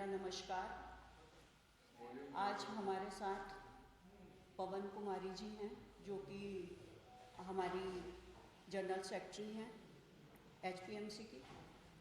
मेरा नमस्कार। आज हमारे साथ पवन कुमारी जी हैं जो कि हमारी जनरल सेक्रेटरी हैं HPMC की,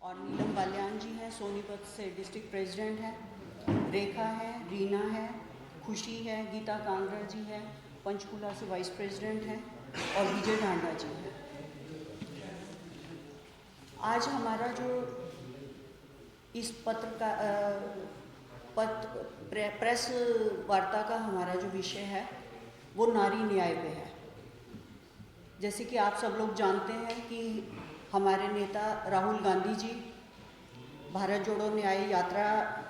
और नीलम बाल्यान जी हैं सोनीपत से डिस्ट्रिक्ट प्रेसिडेंट हैं, रेखा है, रीना है, खुशी है, गीता कांगड़ा जी है, पंचकुला से वाइस प्रेसिडेंट हैं, और विजय ढांडा जी हैं। आज हमारा जो इस प्रेस वार्ता का हमारा जो विषय है वो नारी न्याय पे है। जैसे कि आप सब लोग जानते हैं कि हमारे नेता राहुल गांधी जी भारत जोड़ो न्याय यात्रा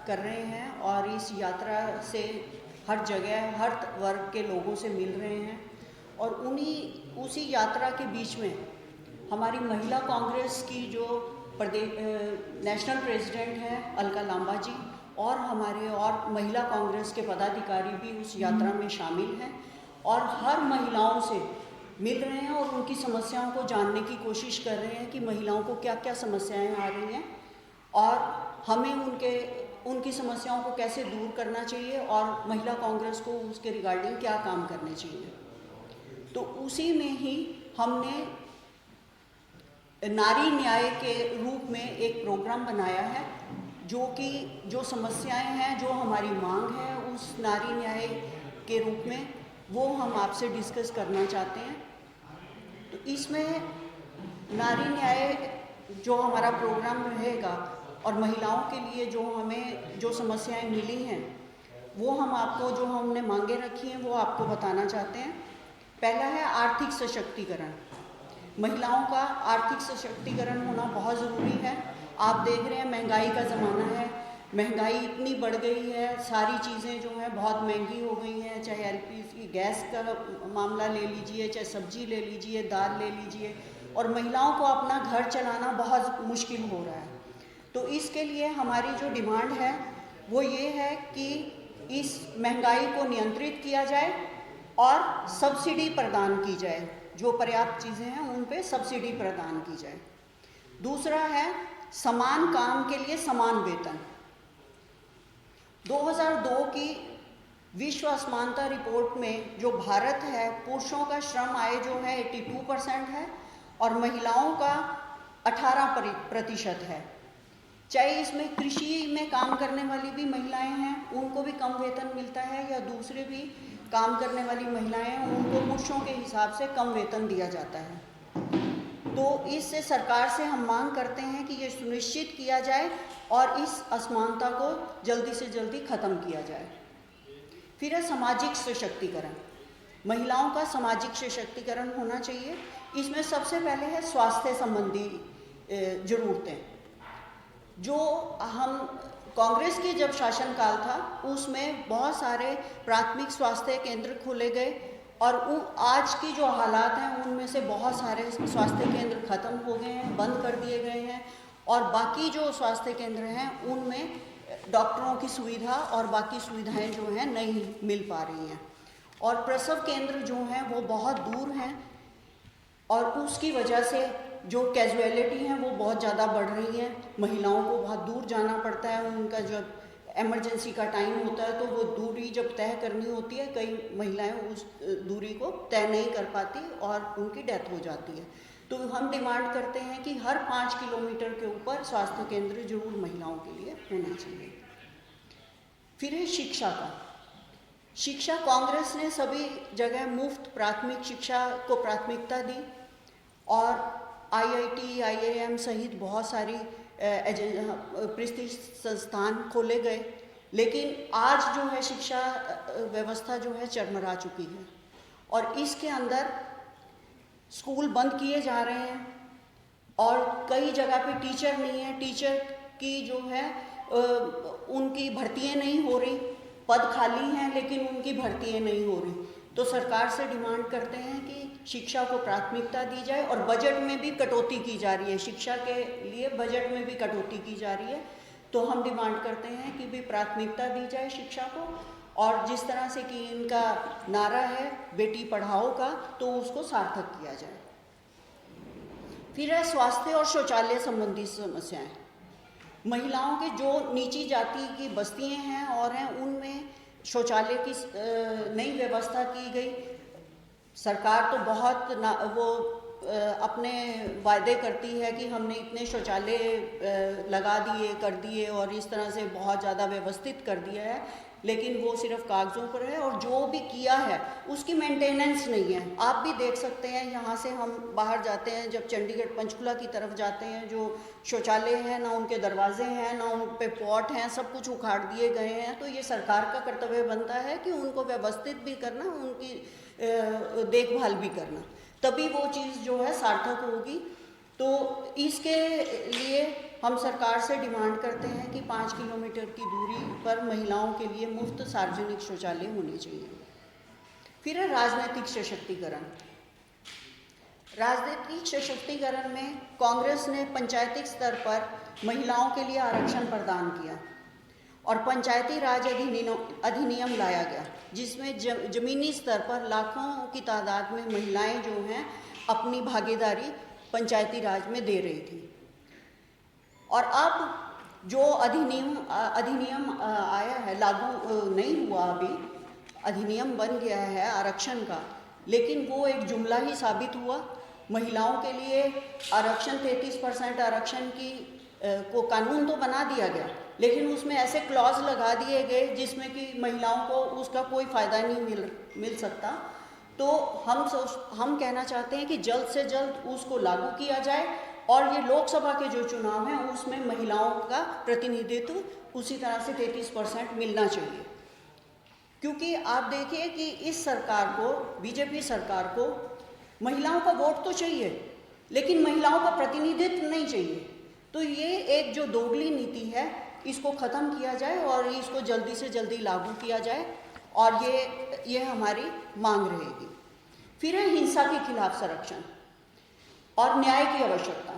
कर रहे हैं, और इस यात्रा से हर जगह हर वर्ग के लोगों से मिल रहे हैं, और उसी यात्रा के बीच में हमारी महिला कांग्रेस की जो नेशनल प्रेसिडेंट हैं अलका लांबा जी और हमारे और महिला कांग्रेस के पदाधिकारी भी उस यात्रा में शामिल हैं, और हर महिलाओं से मिल रहे हैं और उनकी समस्याओं को जानने की कोशिश कर रहे हैं कि महिलाओं को क्या क्या समस्याएं आ रही हैं और हमें उनकी समस्याओं को कैसे दूर करना चाहिए और महिला कांग्रेस को उसके रिगार्डिंग क्या काम करने चाहिए। तो उसी में ही हमने नारी न्याय के रूप में एक प्रोग्राम बनाया है, जो समस्याएं हैं, जो हमारी मांग है, उस नारी न्याय के रूप में वो हम आपसे डिस्कस करना चाहते हैं। तो इसमें नारी न्याय जो हमारा प्रोग्राम रहेगा और महिलाओं के लिए जो समस्याएं मिली हैं वो हम आपको, जो हमने मांगे रखी हैं वो आपको बताना चाहते हैं। पहला है आर्थिक सशक्तिकरण। महिलाओं का आर्थिक सशक्तिकरण होना बहुत ज़रूरी है। आप देख रहे हैं महंगाई का ज़माना है, महंगाई इतनी बढ़ गई है, सारी चीज़ें जो हैं बहुत महंगी हो गई हैं, चाहे LPG गैस का मामला ले लीजिए, चाहे सब्जी ले लीजिए, दाल ले लीजिए, और महिलाओं को अपना घर चलाना बहुत मुश्किल हो रहा है। तो इसके लिए हमारी जो डिमांड है वो ये है कि इस महंगाई को नियंत्रित किया जाए और सब्सिडी प्रदान की जाए, जो पर्याप्त चीज़ें हैं उन पे सब्सिडी प्रदान की जाए। दूसरा है समान काम के लिए समान वेतन। 2002 की विश्व असमानता रिपोर्ट में जो भारत है, पुरुषों का श्रम आय जो है 82% है और महिलाओं का 18% है। चाहे इसमें कृषि में काम करने वाली भी महिलाएं हैं, उनको भी कम वेतन मिलता है, या दूसरे भी काम करने वाली महिलाएं हैं उनको पुरुषों के हिसाब से कम वेतन दिया जाता है। तो इससे सरकार से हम मांग करते हैं कि ये सुनिश्चित किया जाए और इस असमानता को जल्दी से जल्दी ख़त्म किया जाए। फिर है सामाजिक सशक्तिकरण। महिलाओं का सामाजिक सशक्तिकरण होना चाहिए। इसमें सबसे पहले है स्वास्थ्य संबंधी ज़रूरतें। जो हम कांग्रेस की जब शासनकाल था उसमें बहुत सारे प्राथमिक स्वास्थ्य केंद्र खोले गए, और आज की जो हालात हैं उनमें से बहुत सारे स्वास्थ्य केंद्र ख़त्म हो गए हैं, बंद कर दिए गए हैं, और बाकी जो स्वास्थ्य केंद्र हैं उनमें डॉक्टरों की सुविधा और बाकी सुविधाएं जो हैं नहीं मिल पा रही हैं, और प्रसव केंद्र जो हैं वो बहुत दूर हैं, और उसकी वजह से जो कैजुअलिटी हैं वो बहुत ज़्यादा बढ़ रही है। महिलाओं को बहुत दूर जाना पड़ता है, उनका जब इमरजेंसी का टाइम होता है तो वो दूरी जब तय करनी होती है, कई महिलाएं उस दूरी को तय नहीं कर पाती और उनकी डेथ हो जाती है। तो हम डिमांड करते हैं कि हर 5 किलोमीटर के ऊपर स्वास्थ्य केंद्र जरूर महिलाओं के लिए होना चाहिए। फिर है शिक्षा का। शिक्षा, कांग्रेस ने सभी जगह मुफ्त प्राथमिक शिक्षा को प्राथमिकता दी, और IIT, IIM सहित बहुत सारी प्रतिष्ठित संस्थान खोले गए, लेकिन आज जो है शिक्षा व्यवस्था जो है चरमरा चुकी है, और इसके अंदर स्कूल बंद किए जा रहे हैं, और कई जगह पे टीचर नहीं है, टीचर की जो है उनकी भर्तियाँ नहीं हो रही, पद खाली हैं लेकिन उनकी भर्तियाँ नहीं हो रही। तो सरकार से डिमांड करते हैं कि शिक्षा को प्राथमिकता दी जाए, और बजट में भी कटौती की जा रही है, शिक्षा के लिए बजट में भी कटौती की जा रही है। तो हम डिमांड करते हैं कि भी प्राथमिकता दी जाए शिक्षा को, और जिस तरह से कि इनका नारा है बेटी पढ़ाओ का, तो उसको सार्थक किया जाए। फिर है स्वास्थ्य और शौचालय संबंधी समस्याएं। महिलाओं के जो नीची जाति की बस्तियां हैं और हैं उनमें शौचालय की नई व्यवस्था की गई। सरकार तो बहुत अपने वायदे करती है कि हमने इतने शौचालय लगा दिए कर दिए और इस तरह से बहुत ज़्यादा व्यवस्थित कर दिया है, लेकिन वो सिर्फ कागज़ों पर है और जो भी किया है उसकी मेंटेनेंस नहीं है। आप भी देख सकते हैं, यहाँ से हम बाहर जाते हैं जब चंडीगढ़ पंचकुला की तरफ जाते हैं, जो शौचालय हैं ना उनके दरवाजे हैं ना उन पे पॉट हैं, सब कुछ उखाड़ दिए गए हैं। तो ये सरकार का कर्तव्य बनता है कि उनको व्यवस्थित भी करना, उनकी देखभाल भी करना, तभी वो चीज़ जो है सार्थक होगी। तो इसके लिए हम सरकार से डिमांड करते हैं कि 5 किलोमीटर की दूरी पर महिलाओं के लिए मुफ्त सार्वजनिक शौचालय होने चाहिए। फिर है राजनीतिक सशक्तिकरण। राजनीतिक सशक्तिकरण में कांग्रेस ने पंचायती स्तर पर महिलाओं के लिए आरक्षण प्रदान किया और पंचायती राज अधिनियम लाया गया, जिसमें जमीनी स्तर पर लाखों की तादाद में महिलाएं जो हैं अपनी भागीदारी पंचायती राज में दे रही थी। और अब जो अधिनियम आया है, लागू नहीं हुआ अभी, अधिनियम बन गया है आरक्षण का, लेकिन वो एक जुमला ही साबित हुआ। महिलाओं के लिए आरक्षण 33% आरक्षण की को कानून तो बना दिया गया, लेकिन उसमें ऐसे क्लॉज लगा दिए गए जिसमें कि महिलाओं को उसका कोई फ़ायदा नहीं मिल सकता। तो हम कहना चाहते हैं कि जल्द से जल्द उसको लागू किया जाए और ये लोकसभा के जो चुनाव हैं उसमें महिलाओं का प्रतिनिधित्व उसी तरह से 33% मिलना चाहिए। क्योंकि आप देखिए कि इस सरकार को, बीजेपी सरकार को महिलाओं का वोट तो चाहिए, लेकिन महिलाओं का प्रतिनिधित्व नहीं चाहिए। तो ये एक जो दोगली नीति है, इसको ख़त्म किया जाए और इसको जल्दी से जल्दी लागू किया जाए, और ये हमारी मांग रहेगी। फिर है हिंसा के खिलाफ संरक्षण और न्याय की आवश्यकता।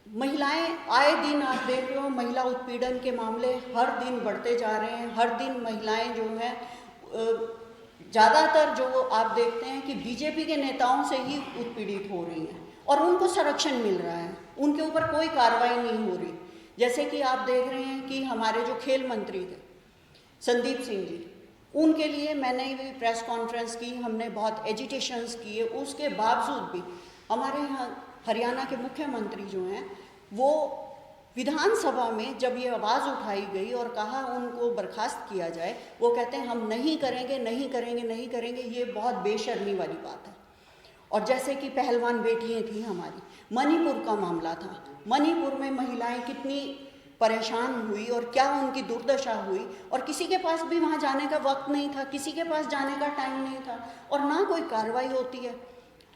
महिलाएं आए दिन आप देख रहे हो, महिला उत्पीड़न के मामले हर दिन बढ़ते जा रहे हैं। हर दिन महिलाएं जो हैं, ज़्यादातर जो आप देखते हैं कि बीजेपी के नेताओं से ही उत्पीड़ित हो रही हैं और उनको संरक्षण मिल रहा है, उनके ऊपर कोई कार्रवाई नहीं हो रही। जैसे कि आप देख रहे हैं कि हमारे जो खेल मंत्री थे संदीप सिंह जी, उनके लिए मैंने भी प्रेस कॉन्फ्रेंस की, हमने बहुत एजिटेशंस किए, उसके बावजूद भी हमारे यहाँ हरियाणा के मुख्यमंत्री जो हैं वो विधानसभा में जब ये आवाज़ उठाई गई और कहा उनको बर्खास्त किया जाए, वो कहते हैं हम नहीं करेंगे, नहीं करेंगे, नहीं करेंगे। ये बहुत बेशर्मी वाली बात है। और जैसे कि पहलवान बेटियाँ थी हमारी, मणिपुर का मामला था, मणिपुर में महिलाएं कितनी परेशान हुई और क्या उनकी दुर्दशा हुई, और किसी के पास भी वहाँ जाने का वक्त नहीं था, किसी के पास जाने का टाइम नहीं था और ना कोई कार्रवाई होती है।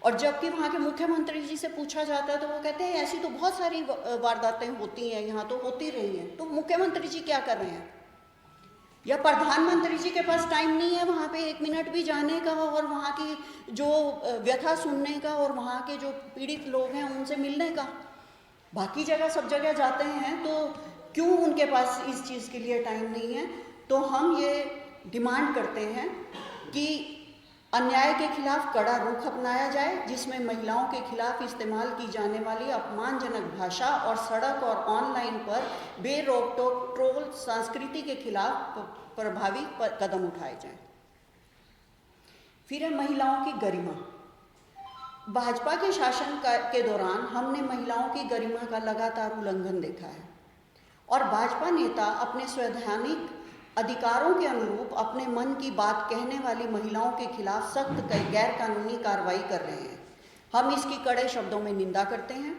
और जबकि वहाँ के मुख्यमंत्री जी से पूछा जाता है तो वो कहते हैं ऐसी तो बहुत सारी वारदातें होती हैं, यहाँ तो होती रही हैं। तो मुख्यमंत्री जी क्या कर रहे हैं? या प्रधानमंत्री जी के पास टाइम नहीं है वहाँ पे 1 मिनट भी जाने का और वहाँ की जो व्यथा सुनने का और वहाँ के जो पीड़ित लोग हैं उनसे मिलने का? बाकी जगह सब जगह जाते हैं, तो क्यों उनके पास इस चीज़ के लिए टाइम नहीं है? तो हम ये डिमांड करते हैं कि अन्याय के खिलाफ कड़ा रुख अपनाया जाए, जिसमें महिलाओं के खिलाफ इस्तेमाल की जाने वाली अपमानजनक भाषा और सड़क और ऑनलाइन पर बेरोक टोक ट्रोल संस्कृति के खिलाफ प्रभावी कदम उठाए जाएं। फिर है महिलाओं की गरिमा। भाजपा के शासन के दौरान हमने महिलाओं की गरिमा का लगातार उल्लंघन देखा है और भाजपा नेता अपने संवैधानिक अधिकारों के अनुरूप अपने मन की बात कहने वाली महिलाओं के खिलाफ सख्त गैर कानूनी कार्रवाई कर रहे हैं। हम इसकी कड़े शब्दों में निंदा करते हैं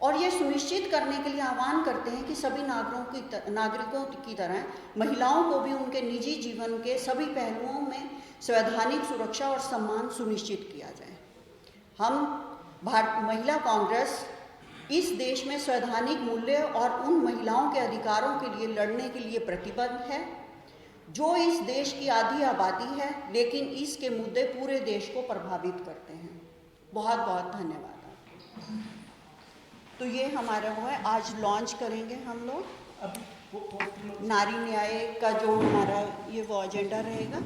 और ये सुनिश्चित करने के लिए आह्वान करते हैं कि सभी नागरिकों की तरह महिलाओं को भी उनके निजी जीवन के सभी पहलुओं में संवैधानिक सुरक्षा और सम्मान सुनिश्चित किया जाए। हम महिला कांग्रेस इस देश में संवैधानिक मूल्य और उन महिलाओं के अधिकारों के लिए लड़ने के लिए प्रतिबद्ध है जो इस देश की आधी आबादी है, लेकिन इसके मुद्दे पूरे देश को प्रभावित करते हैं। बहुत बहुत धन्यवाद। तो ये हमारा वो है, आज लॉन्च करेंगे हम लोग नारी न्याय का जो हमारा ये वो एजेंडा रहेगा।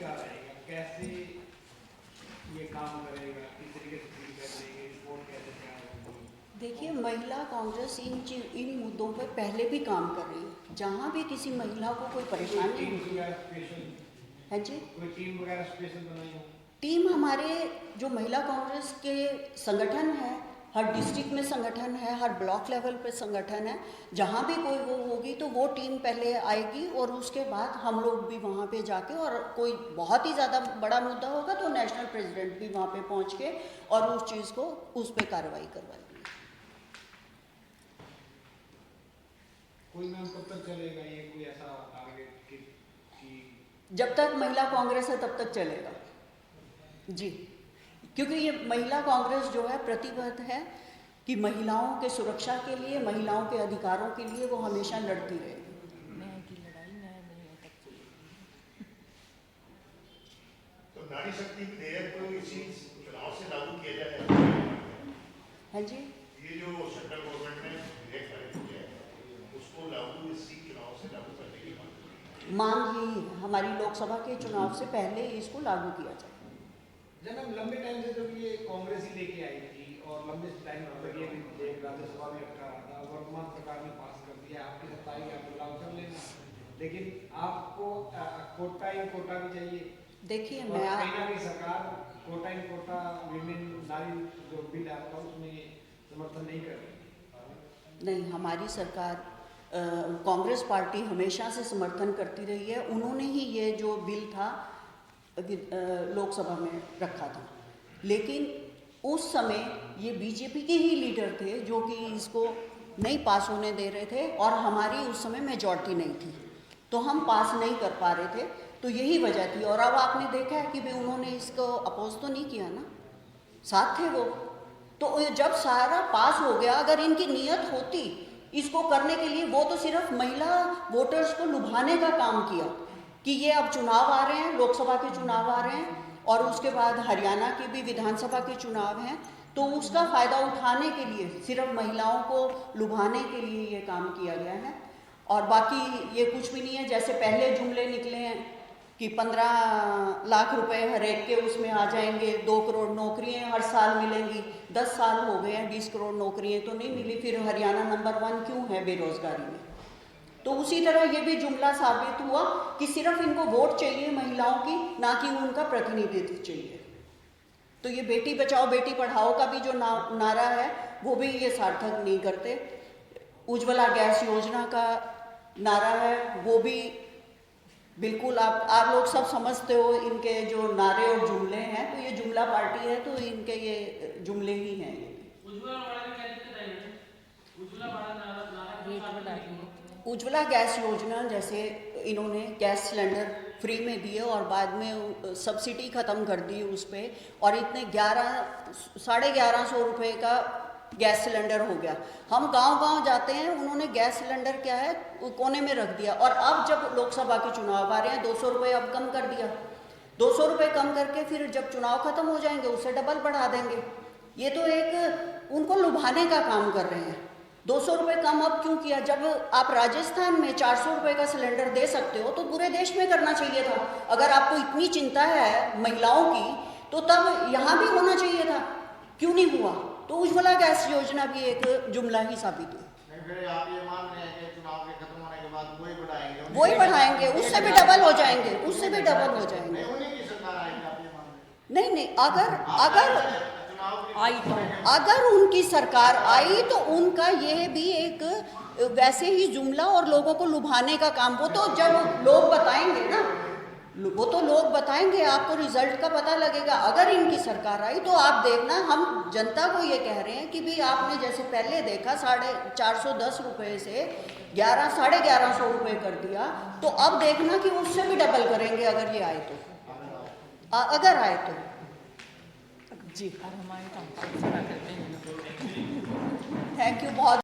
क्या रहेगा, कैसे ये काम करेगा, किस तरीके से फीडबैक देंगे, रिपोर्ट कैसे तैयार होगी? देखिए, महिला कांग्रेस इन मुद्दों पर पहले भी काम कर रही है। जहाँ भी किसी महिला को कोई परेशानी टीम होती वगैरह स्पेशल, है जी, कोई टीम वगैरह स्पेशल बनाई हो? टीम हमारे जो महिला कांग्रेस के संगठन है, हर डिस्ट्रिक्ट में संगठन है, हर ब्लॉक लेवल पे संगठन है। जहाँ भी कोई वो होगी तो वो टीम पहले आएगी और उसके बाद हम लोग भी वहाँ पे जाके, और कोई बहुत ही ज़्यादा बड़ा मुद्दा होगा तो नेशनल प्रेसिडेंट भी वहाँ पे पहुँच के और उस चीज़ को उस पर कार्रवाई करवाएगी। कोई मैम कब तक चलेगा ये, कोई ऐसा टारगेट कि जब तक महिला कांग्रेस है तब तक चलेगा जी, क्योंकि ये महिला कांग्रेस जो है प्रतिबद्ध है कि महिलाओं के सुरक्षा के लिए, महिलाओं के अधिकारों के लिए वो हमेशा लड़ती रहेगी। न्याय की लड़ाई न्याय मिलने तक चलेगी। तो नारी शक्ति विधेयक को इसी चुनाव से लागू किया जाए? हाँ जी, ये जो सेंट्रल गवर्नमेंट ने विधेयक पारित किया है उसको लागू इसी चुनाव से लागू करने की मांग यही है हमारी, लोकसभा के चुनाव से पहले इसको लागू किया जाए। जब लंबे टाइम से जब ये कांग्रेस ही लेके आई थी और लंबे टाइम तक ये विधेयक राज्यसभा में रखा रहा था, वर्तमान सरकार ने पास कर दिया, आपकी सत्ता आई, आप लागू कर लेना, लेकिन आपको कोटा इन कोटा भी चाहिए। देखिए, और मैं कहीं ना कहीं सरकार कोटा इन कोटा विमेन नारी जो बिल आया था उसमें समर्थन नहीं कर रही। नहीं, हमारी सरकार कांग्रेस पार्टी हमेशा से समर्थन करती रही है। उन्होंने ही ये जो बिल था लोकसभा में रखा था, लेकिन उस समय ये बीजेपी के ही लीडर थे जो कि इसको नहीं पास होने दे रहे थे और हमारी उस समय मेजॉरिटी नहीं थी, तो हम पास नहीं कर पा रहे थे, तो यही वजह थी। और अब आपने देखा है कि भाई उन्होंने इसको अपोज तो नहीं किया ना, साथ थे वो। तो जब सारा पास हो गया, अगर इनकी नीयत होती इसको करने के लिए, वो तो सिर्फ महिला वोटर्स को लुभाने का काम किया कि ये अब चुनाव आ रहे हैं, लोकसभा के चुनाव आ रहे हैं और उसके बाद हरियाणा के भी विधानसभा के चुनाव हैं, तो उसका फ़ायदा उठाने के लिए, सिर्फ महिलाओं को लुभाने के लिए ये काम किया गया है। और बाकी ये कुछ भी नहीं है। जैसे पहले जुमले निकले हैं कि 15 लाख रुपए हर एक के उसमें आ जाएंगे, 2 करोड़ नौकरियां हर साल मिलेंगी। 10 साल हो गए हैं, 20 करोड़ नौकरियां तो नहीं मिली, फिर हरियाणा नंबर 1 क्यों है बेरोजगारी में? तो उसी तरह ये भी जुमला साबित हुआ कि सिर्फ इनको वोट चाहिए महिलाओं की, ना कि उनका प्रतिनिधित्व चाहिए। तो ये बेटी बचाओ बेटी पढ़ाओ का भी जो नारा है वो भी ये सार्थक नहीं करते। उज्ज्वला गैस योजना का नारा है वो भी बिल्कुल आप लोग सब समझते हो, इनके जो नारे और जुमले हैं, तो ये जुमला पार्टी है, तो इनके ये जुमले ही हैं। उज्ज्वला गैस योजना, जैसे इन्होंने गैस सिलेंडर फ्री में दिए और बाद में सब्सिडी ख़त्म कर दी उस पर, और इतने 11,500 रुपये का गैस सिलेंडर हो गया। हम गांव-गांव जाते हैं, उन्होंने गैस सिलेंडर क्या है कोने में रख दिया। और अब जब लोकसभा के चुनाव आ रहे हैं, 200 रुपये अब कम कर दिया। 200 रुपये कम करके फिर जब चुनाव खत्म हो जाएंगे उससे डबल बढ़ा देंगे। ये तो एक उनको लुभाने का काम कर रहे हैं। 200 रुपये कम अब क्यों किया? जब आप राजस्थान में 400 रुपये का सिलेंडर दे सकते हो तो पूरे देश में करना चाहिए था। अगर आपको इतनी चिंता है महिलाओं की तो तब यहाँ भी होना चाहिए था, क्यों नहीं हुआ? तो उज्ज्वला गैस योजना भी एक जुमला ही साबित हुई। फिर आप ये मान रहे हैं कि चुनाव के खत्म होने के बाद वही बढ़ाएंगे? वही बढ़ाएंगे, उससे भी डबल हो जाएंगे, उससे भी डबल हो जाएंगे। उन्हीं की सरकार आएगी, आप ये मान रहे हैं? नहीं, अगर उनकी सरकार आई तो उनका ये भी एक वैसे ही जुमला और लोगों को लुभाने का काम, वो तो जब लोग बताएंगे ना, वो तो लोग बताएंगे, आपको रिजल्ट का पता लगेगा। अगर इनकी सरकार आई तो आप देखना, हम जनता को ये कह रहे हैं कि भाई आपने जैसे पहले देखा 410 रुपये से 11,500 रुपये कर दिया, तो अब देखना कि उससे भी डबल करेंगे अगर ये आए तो, अगर आए तो जी। और हमारे काम करते हैं। थैंक यू बहुत।